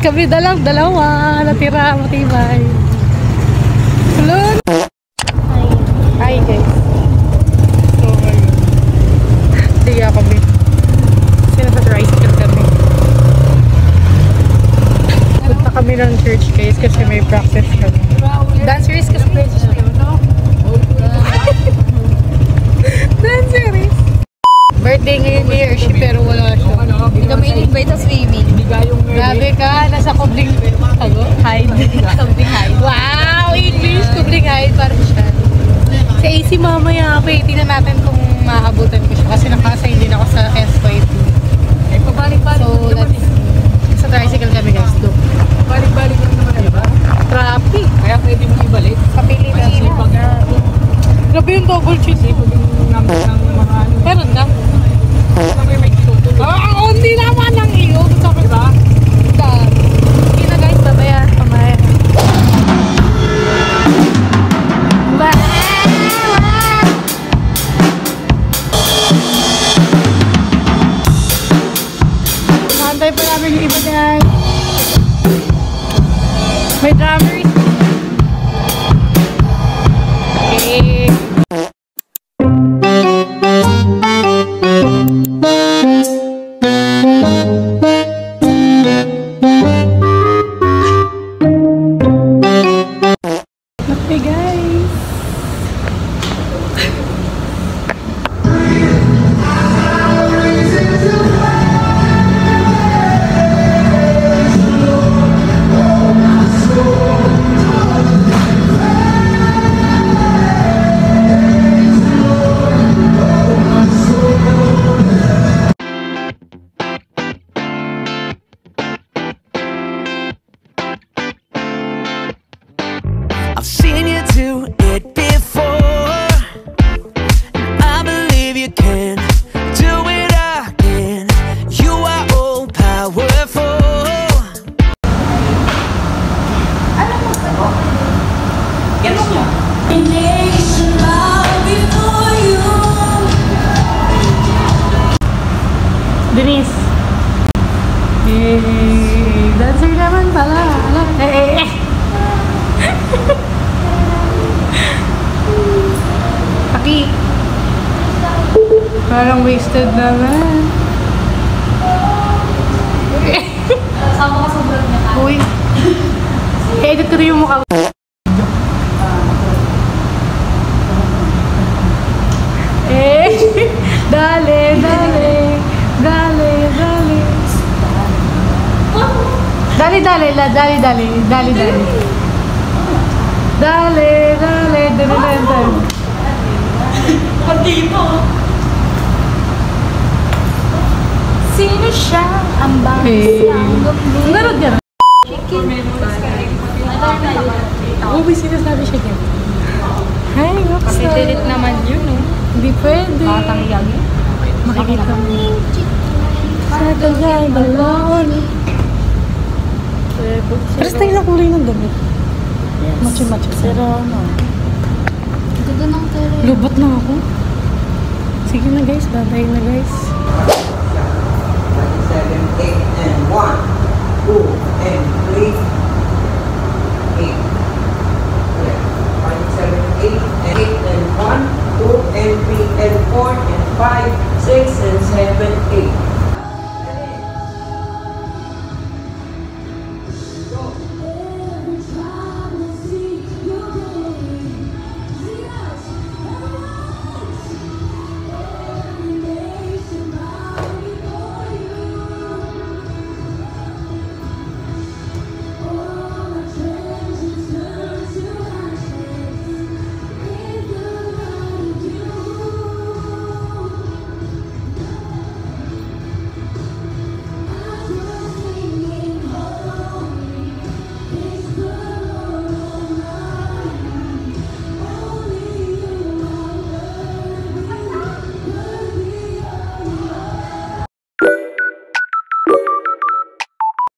Kami dalawa. Natira, matibay. Hello. Hi guys. So, siya kami. Nasa tricycle kami. Punta kami ng church guys kasi may practice kami. Danceries kasi Danceries. Birthday ngayon ni Hershey pero wala siya. Hindi kami in-invite sa swimming. Grabe ka, nasa kubling hide. Kubling hide. Wow! English! Kubling hide para siya. Sa AC mamaya ako, tingnan natin kung maabutan ko siya kasi naka-assign din ako sa SY2. Eh, pabalik-balik so, sa tricycle kami guys, do. Balik-balik lang naman, diba? Traffic. Kaya pwede mo ibalik. Kapili na sila. Grabe yung double cheese. Meron ka? Hindi naman ng iyo. Diba? Sige na guys, babaya. Pamaya. Hantay pa namin yung iba guys. May drummers. Okay. Okay guys. I've seen you do it before, and I believe you can do it again. You are all powerful. Denise. Dancer naman pala. Aki. Parang wasted naman. Sama ka sa vlog niya. Uy. Edit ko rin yung mukha. Dale. Pag-dito. Sino siya ang bangsang gumbi? Meron yan. Chicken. Uy, sinasabi siya yan. Hi, Kasi delete naman yun, no? Hindi pwede. Batang yagi. Makikita mo. Sa tagal balon. Pero tayo na kulay ng damit. Machi-machi. Pero ano? Ganda ng tere. Lubot na ako. Sige na guys, babay na guys. 7, 8, and 1.